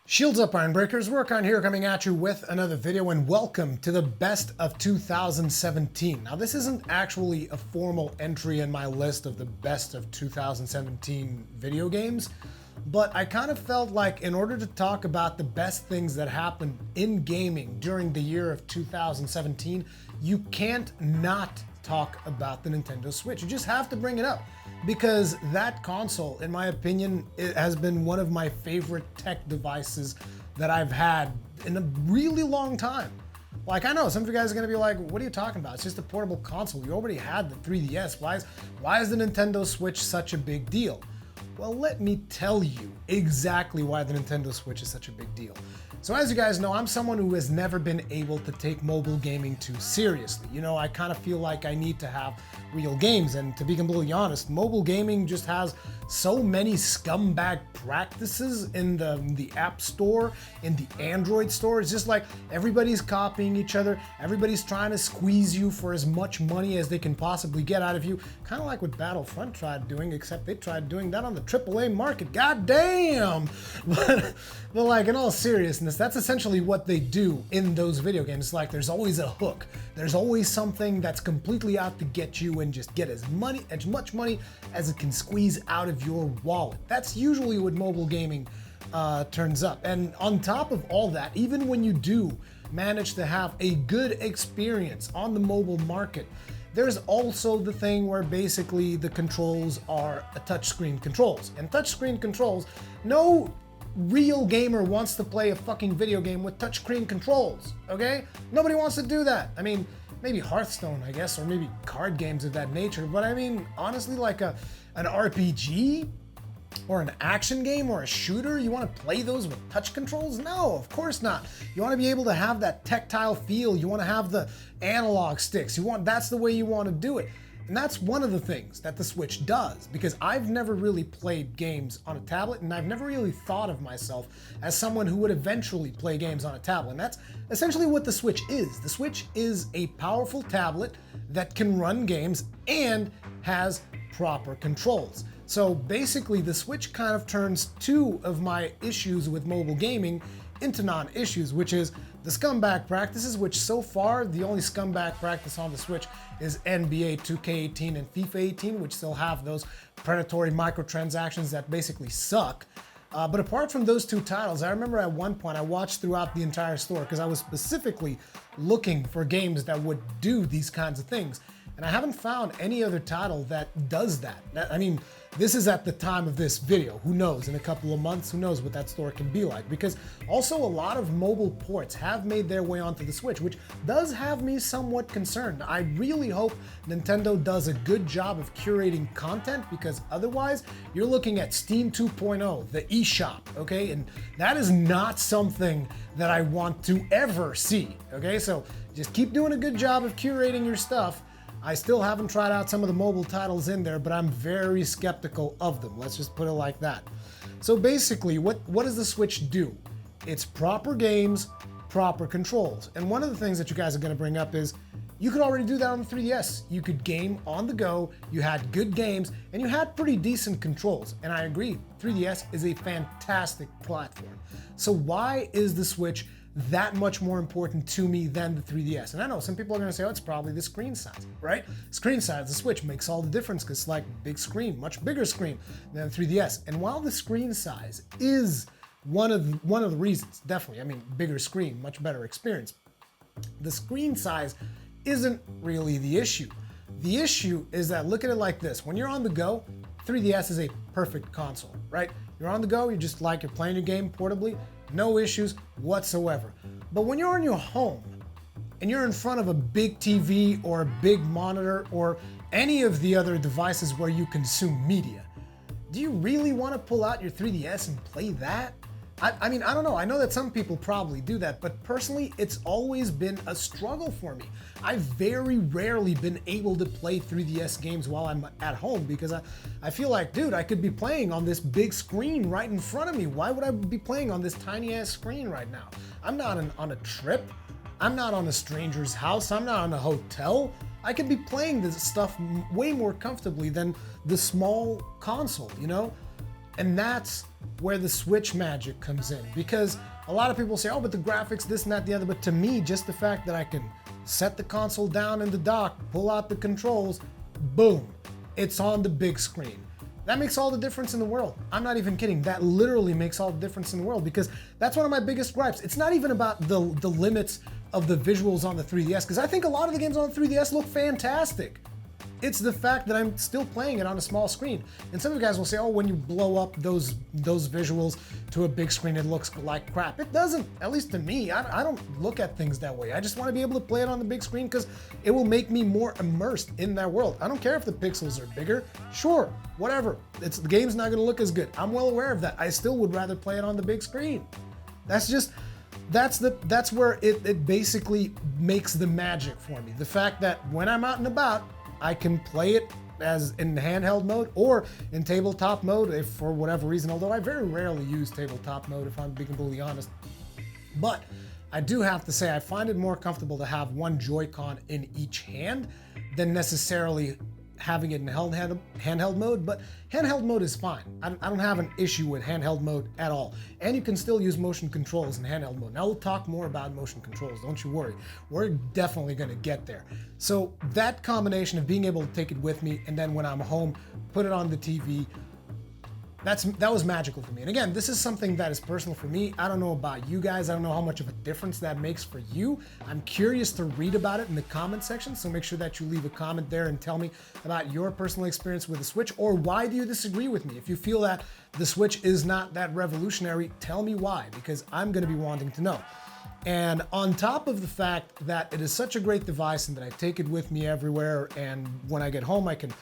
Shields up, Iron Breakers. Rurikhan here, coming at you with another video, and welcome to the best of 2017. Now, this isn't actually a formal entry in my list of the best of 2017 video games, but I kind of felt like in order to talk about the best things that happened in gaming during the year of 2017, you can't not talk about the Nintendo Switch. You just have to bring it up, because that console, in my opinion, it has been one of my favorite tech devices that I've had in a really long time. Like, I know some of you guys are gonna be like, what are you talking about? It's just a portable console. You already had the 3DS. Why is the Nintendo Switch such a big deal? Well, let me tell you exactly why the Nintendo Switch is such a big deal. So as you guys know, I'm someone who has never been able to take mobile gaming too seriously. You know, I kind of feel like I need to have real games, and to be completely honest, mobile gaming just has so many scumbag practices in the App Store, in the Android store. It's just like everybody's copying each other, everybody's trying to squeeze you for as much money as they can possibly get out of you. Kind of like what Battlefront tried doing, except they tried doing that on the AAA market. God damn! But like, in all seriousness, that's essentially what they do in those video games. It's like there's always a hook. There's always something that's completely out to get you and just get as much money as it can squeeze out of your wallet. That's usually what mobile gaming turns up. And on top of all that, even when you do manage to have a good experience on the mobile market, there's also the thing where basically the controls are touchscreen controls. And touchscreen controls, no real gamer wants to play a fucking video game with touchscreen controls, okay? Nobody wants to do that. I mean, maybe Hearthstone, I guess, or maybe card games of that nature, but I mean, honestly, like an RPG or an action game or a shooter, you want to play those with touch controls? No, of course not. You want to be able to have that tactile feel. You want to have the analog sticks. That's the way you want to do it. And that's one of the things that the Switch does, because I've never really played games on a tablet, and I've never really thought of myself as someone who would eventually play games on a tablet. And that's essentially what the Switch is. The Switch is a powerful tablet that can run games and has proper controls. So basically, the Switch kind of turns two of my issues with mobile gaming into non-issues, which is the scumbag practices, which so far the only scumbag practice on the Switch is NBA 2K18 and FIFA 18, which still have those predatory microtransactions that basically suck. But apart from those two titles, I remember at one point I watched throughout the entire store because I was specifically looking for games that would do these kinds of things. And I haven't found any other title that does that. I mean, this is at the time of this video. Who knows? In a couple of months, who knows what that store can be like? Because also a lot of mobile ports have made their way onto the Switch, which does have me somewhat concerned. I really hope Nintendo does a good job of curating content, because otherwise you're looking at Steam 2.0, the eShop, okay? And that is not something that I want to ever see, okay? So just keep doing a good job of curating your stuff. I still haven't tried out some of the mobile titles in there, but I'm very skeptical of them. Let's just put it like that. So basically, what does the Switch do? It's proper games, proper controls. And one of the things that you guys are going to bring up is you could already do that on the 3DS. You could game on the go, you had good games, and you had pretty decent controls. And I agree, 3DS is a fantastic platform. So why is the Switch that much more important to me than the 3DS? And I know some people are going to say, oh, it's probably the screen size, right? Screen size, the Switch makes all the difference because it's like big screen, much bigger screen than 3DS. And while the screen size is one of the reasons, definitely, I mean, bigger screen, much better experience, the screen size isn't really the issue. The issue is that, look at it like this. When you're on the go, 3DS is a perfect console, right? You're on the go, you're just like you're playing your game portably, no issues whatsoever. But when you're in your home and you're in front of a big TV or a big monitor or any of the other devices where you consume media, do you really want to pull out your 3DS and play that? I mean, I don't know. I know that some people probably do that, but personally, it's always been a struggle for me. I've very rarely been able to play 3DS games while I'm at home because I feel like, dude, I could be playing on this big screen right in front of me. Why would I be playing on this tiny ass screen right now? I'm not on a trip. I'm not on a stranger's house. I'm not on a hotel. I could be playing this stuff way more comfortably than the small console, you know? And that's where the Switch magic comes in, because a lot of people say, oh, but the graphics, this and that, the other, but to me, just the fact that I can set the console down in the dock, pull out the controls, boom, it's on the big screen. That makes all the difference in the world. I'm not even kidding. That literally makes all the difference in the world, because that's one of my biggest gripes. It's not even about the limits of the visuals on the 3DS, because I think a lot of the games on the 3DS look fantastic. It's the fact that I'm still playing it on a small screen. And some of you guys will say, oh, when you blow up those visuals to a big screen, it looks like crap. It doesn't, at least to me. I don't look at things that way. I just want to be able to play it on the big screen because it will make me more immersed in that world. I don't care if the pixels are bigger. Sure, whatever. The game's not going to look as good. I'm well aware of that. I still would rather play it on the big screen. That's where it basically makes the magic for me. The fact that when I'm out and about, I can play it as in handheld mode or in tabletop mode if for whatever reason, although I very rarely use tabletop mode if I'm being completely honest. But I do have to say I find it more comfortable to have one Joy-Con in each hand than necessarily having it in handheld mode, but handheld mode is fine. I don't have an issue with handheld mode at all. And you can still use motion controls in handheld mode. Now we'll talk more about motion controls, don't you worry. We're definitely gonna get there. So that combination of being able to take it with me and then when I'm home, put it on the TV, that was magical for me. And again, this is something that is personal for me. I don't know about you guys. I don't know how much of a difference that makes for you. I'm curious to read about it in the comment section. So make sure that you leave a comment there and tell me about your personal experience with the Switch, or why do you disagree with me? If you feel that the Switch is not that revolutionary, tell me why, because I'm going to be wanting to know. And on top of the fact that it is such a great device and that I take it with me everywhere, and when I get home, I can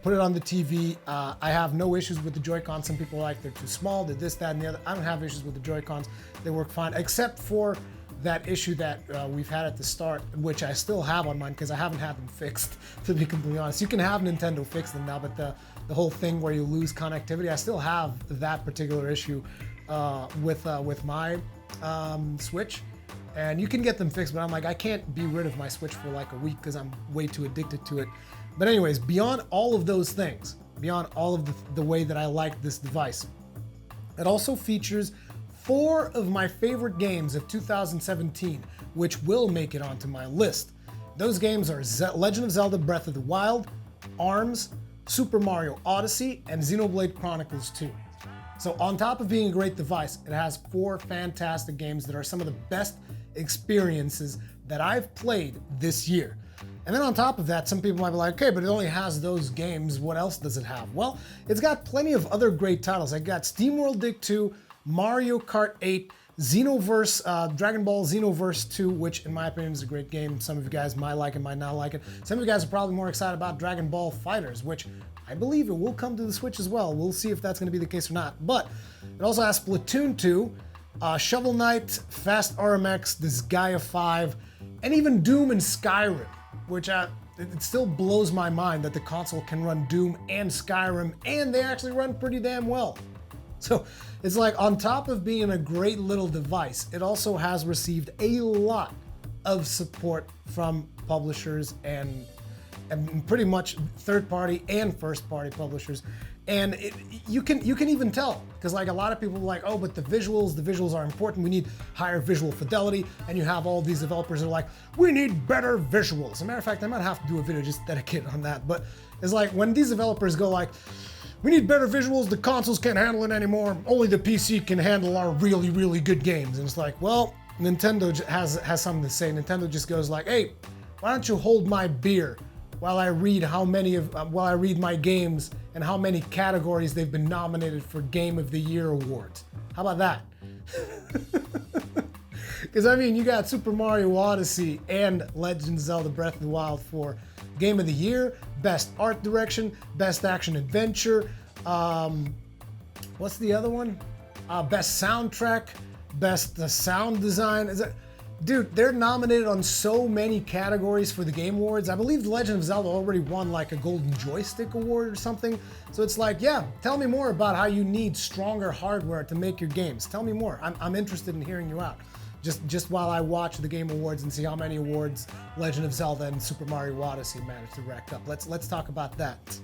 put it on the TV. I have no issues with the Joy-Cons. Some people are like they're too small, they're this, that, and the other. I don't have issues with the Joy-Cons. They work fine, except for that issue that we've had at the start, which I still have on mine because I haven't had them fixed, to be completely honest. You can have Nintendo fix them now, but the whole thing where you lose connectivity, I still have that particular issue with my Switch. And you can get them fixed, but I'm like, I can't be rid of my Switch for like a week because I'm way too addicted to it. But anyways, beyond all of those things, beyond all of the way that I like this device, it also features 4 of my favorite games of 2017, which will make it onto my list. Those games are Legend of Zelda Breath of the Wild, ARMS, Super Mario Odyssey, and Xenoblade Chronicles 2. So on top of being a great device, it has 4 fantastic games that are some of the best experiences that I've played this year. And then on top of that, some people might be like, okay, but it only has those games. What else does it have? Well, it's got plenty of other great titles. I got SteamWorld Dig 2, Mario Kart 8, Xenoverse, Dragon Ball Xenoverse 2, which in my opinion is a great game. Some of you guys might like it, might not like it. Some of you guys are probably more excited about Dragon Ball FighterZ, which I believe it will come to the Switch as well. We'll see if that's going to be the case or not. But it also has Splatoon 2, Shovel Knight, Fast RMX, Disgaea 5, and even Doom and Skyrim, which it still blows my mind that the console can run Doom and Skyrim, and they actually run pretty damn well. So it's like, on top of being a great little device, it also has received a lot of support from publishers and pretty much third-party and first-party publishers. And you can even tell, because like a lot of people are like, oh, but the visuals are important. We need higher visual fidelity. And you have all these developers that are like, we need better visuals. As a matter of fact, I might have to do a video just dedicated on that. But it's like when these developers go like, we need better visuals, the consoles can't handle it anymore. Only the PC can handle our really, really good games. And it's like, well, Nintendo has something to say. Nintendo just goes like, hey, why don't you hold my beer while I read my games and how many categories they've been nominated for Game of the Year awards. How about that? Because I mean, you got Super Mario Odyssey and Legend of Zelda Breath of the Wild for Game of the Year, Best Art Direction, Best Action Adventure, what's the other one? Best Soundtrack, Best Sound Design. Dude, they're nominated on so many categories for the Game Awards. I believe The Legend of Zelda already won like a Golden Joystick Award or something. So it's like, yeah, tell me more about how you need stronger hardware to make your games. Tell me more. I'm interested in hearing you out. Just while I watch the Game Awards and see how many awards Legend of Zelda and Super Mario Odyssey managed to rack up. Let's talk about that.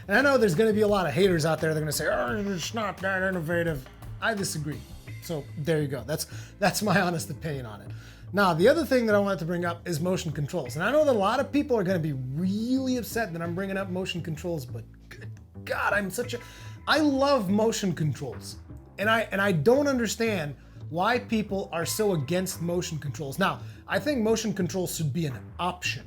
And I know there's going to be a lot of haters out there. They're going to say, "Oh, it's not that innovative." I disagree. So there you go. That's my honest opinion on it. Now, the other thing that I wanted to bring up is motion controls. And I know that a lot of people are going to be really upset that I'm bringing up motion controls, but good God, I love motion controls. And I don't understand why people are so against motion controls. Now, I think motion controls should be an option.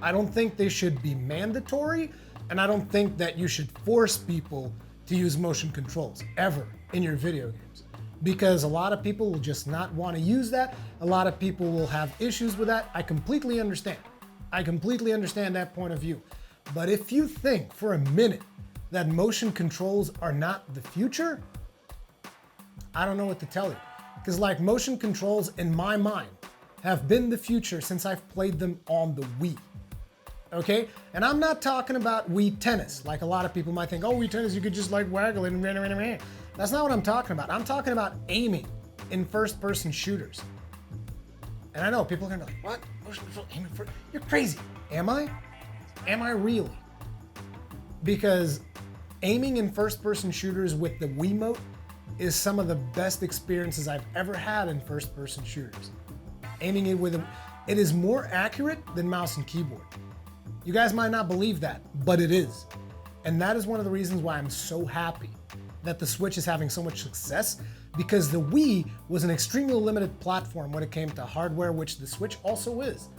I don't think they should be mandatory, and I don't think that you should force people to use motion controls ever in your video games, because a lot of people will just not want to use that. A lot of people will have issues with that. I completely understand. I completely understand that point of view. But if you think for a minute that motion controls are not the future, I don't know what to tell you. Because like motion controls in my mind have been the future since I've played them on the Wii. Okay? And I'm not talking about Wii Tennis. Like a lot of people might think, oh, Wii Tennis, you could just like waggle it and that's not what I'm talking about. I'm talking about aiming in first-person shooters. And I know people are gonna be like, what? Motion control aiming for? You're crazy. Am I? Am I really? Because aiming in first-person shooters with the Wiimote is some of the best experiences I've ever had in first-person shooters. Aiming it with it is more accurate than mouse and keyboard. You guys might not believe that, but it is. And that is one of the reasons why I'm so happy that the Switch is having so much success, because the Wii was an extremely limited platform when it came to hardware, which the Switch also is.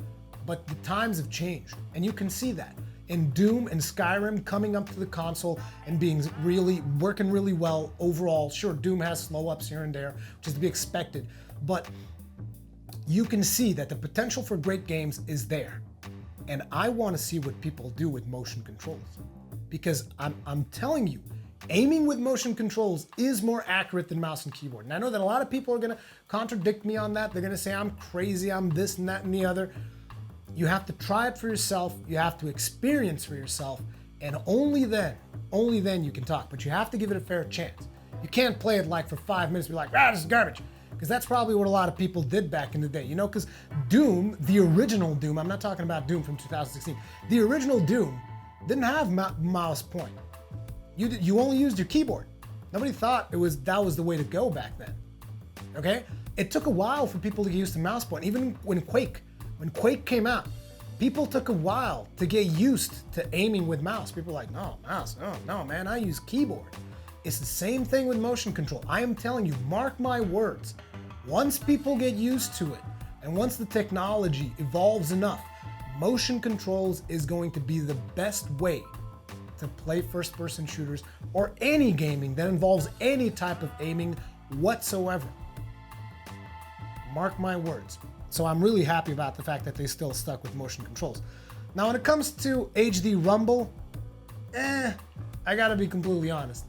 But the times have changed, and you can see that in Doom and Skyrim coming up to the console and working really well overall. Sure, Doom has slow ups here and there, which is to be expected, but you can see that the potential for great games is there. And I want to see what people do with motion controls, because I'm telling you, aiming with motion controls is more accurate than mouse and keyboard. And I know that a lot of people are going to contradict me on that. They're going to say I'm crazy, I'm this and that and the other. You have to try it for yourself. You have to experience for yourself. And only then you can talk. But you have to give it a fair chance. You can't play it like for 5 minutes and be like, this is garbage. Because that's probably what a lot of people did back in the day. You know, because Doom, the original Doom, I'm not talking about Doom from 2016. The original Doom didn't have mouse point. You only used your keyboard. Nobody thought that was the way to go back then. Okay? It took a while for people to get used to mouse point. Even when Quake came out, people took a while to get used to aiming with mouse. People were like, no, mouse, no, man, I use keyboard. It's the same thing with motion control. I am telling you, mark my words. Once people get used to it, and once the technology evolves enough, motion controls is going to be the best way to play first-person shooters or any gaming that involves any type of aiming whatsoever. Mark my words. So I'm really happy about the fact that they still stuck with motion controls. Now, when it comes to HD Rumble, I gotta be completely honest.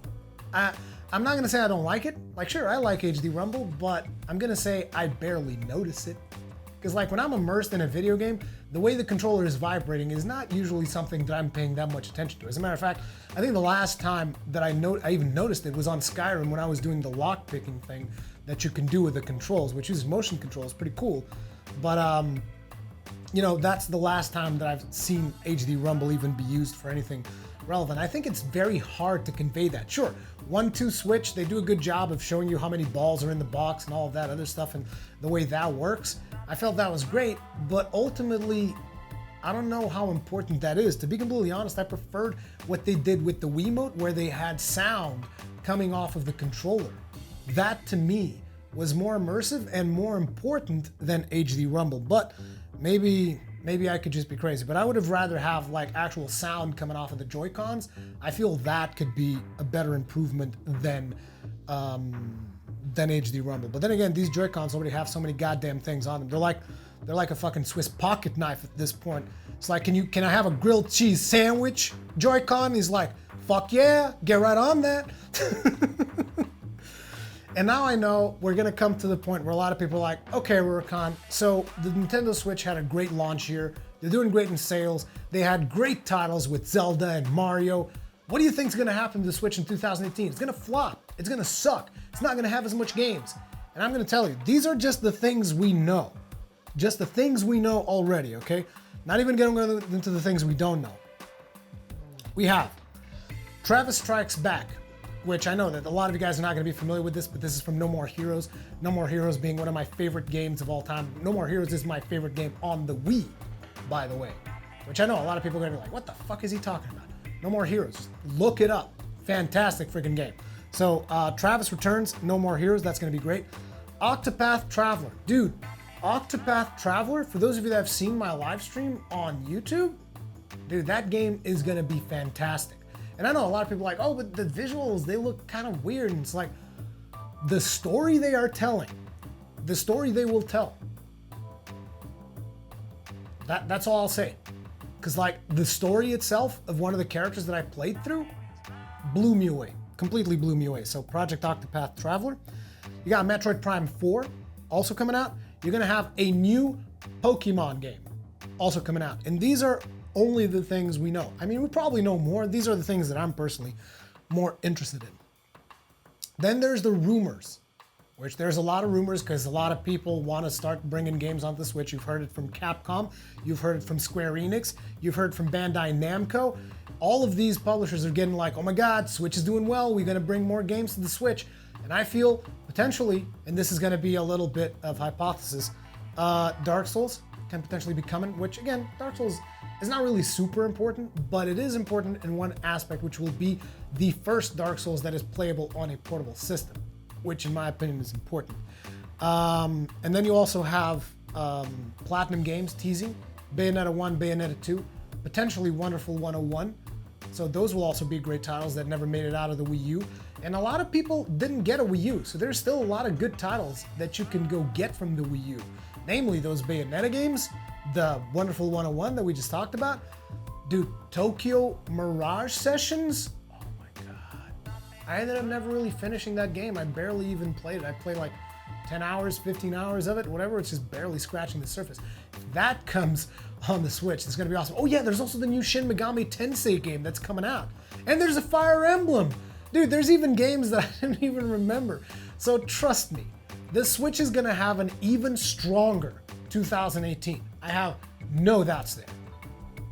I'm not gonna say I don't like it. Like, sure, I like HD Rumble, but I'm gonna say I barely notice it. Because like when I'm immersed in a video game, the way the controller is vibrating is not usually something that I'm paying that much attention to. As a matter of fact, I think the last time that I even noticed it was on Skyrim when I was doing the lock picking thing that you can do with the controls, which uses motion controls, pretty cool. But you know, that's the last time that I've seen HD Rumble even be used for anything relevant. I think it's very hard to convey that. Sure, 1-2 switch, they do a good job of showing you how many balls are in the box and all of that other stuff and the way that works. I felt that was great, but ultimately, I don't know how important that is. To be completely honest, I preferred what they did with the Wiimote, where they had sound coming off of the controller. That, to me, was more immersive and more important than HD Rumble. But maybe I could just be crazy. But I would have rather have like actual sound coming off of the Joy-Cons. I feel that could be a better improvement than HD Rumble. But then again, these Joy-Cons already have so many goddamn things on them. They're like a fucking Swiss pocket knife at this point. It's like, can I have a grilled cheese sandwich, Joy-Con? He's like, fuck yeah, get right on that. And now I know we're gonna come to the point where a lot of people are like, okay, Rurikhan, so the Nintendo Switch had a great launch year. They're doing great in sales. They had great titles with Zelda and Mario. What do you think is gonna happen to the Switch in 2018? It's gonna flop. It's gonna suck. It's not gonna have as much games. And I'm going to tell you, these are just the things we know. Just the things we know already, okay? Not even getting into the things we don't know. We have Travis Strikes Back, which I know that a lot of you guys are not going to be familiar with this, but this is from No More Heroes. No More Heroes being one of my favorite games of all time. No More Heroes is my favorite game on the Wii, by the way. Which I know a lot of people are going to be like, what the fuck is he talking about? No More Heroes. Look it up. Fantastic freaking game. So Travis returns, No More Heroes. That's going to be great. Octopath Traveler. Dude, Octopath Traveler, for those of you that have seen my live stream on YouTube, dude, that game is going to be fantastic. And I know a lot of people are like, oh, but the visuals, they look kind of weird. And it's like, the story they are telling, the story they will tell. That's all I'll say. Because like the story itself of one of the characters that I played through blew me away. Completely blew me away. So Project Octopath Traveler. You got Metroid Prime 4 also coming out. You're going to have a new Pokemon game also coming out. And these are only the things we know. I mean, we probably know more. These are the things that I'm personally more interested in. Then there's the rumors, which there's a lot of rumors because a lot of people want to start bringing games onto the Switch. You've heard it from Capcom. You've heard it from Square Enix. You've heard from Bandai Namco. All of these publishers are getting like, oh my God, Switch is doing well. We're going to bring more games to the Switch. And I feel potentially, and this is going to be a little bit of hypothesis, Dark Souls can potentially be coming, which again, Dark Souls is not really super important, but it is important in one aspect, which will be the first Dark Souls that is playable on a portable system, which in my opinion is important. And then you also have Platinum Games teasing Bayonetta 1, Bayonetta 2, potentially Wonderful 101. So those will also be great titles that never made it out of the Wii U. And a lot of people didn't get a Wii U, so there's still a lot of good titles that you can go get from the Wii U. Namely those Bayonetta games, the Wonderful 101 that we just talked about. Dude, Tokyo Mirage Sessions? Oh my God. I ended up never really finishing that game. I barely even played it. I played like 10 hours, 15 hours of it, whatever. It's just barely scratching the surface. If that comes on the Switch, it's gonna be awesome. Oh yeah, there's also the new Shin Megami Tensei game that's coming out. And there's a Fire Emblem. Dude, there's even games that I didn't even remember. So trust me, the Switch is gonna have an even stronger 2018. I have no doubts there.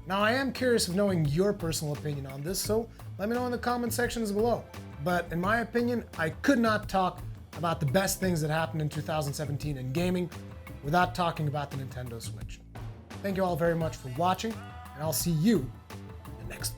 Now I am curious of knowing your personal opinion on this, so let me know in the comment sections below. But in my opinion, I could not talk about the best things that happened in 2017 in gaming without talking about the Nintendo Switch. Thank you all very much for watching, and I'll see you in the next one.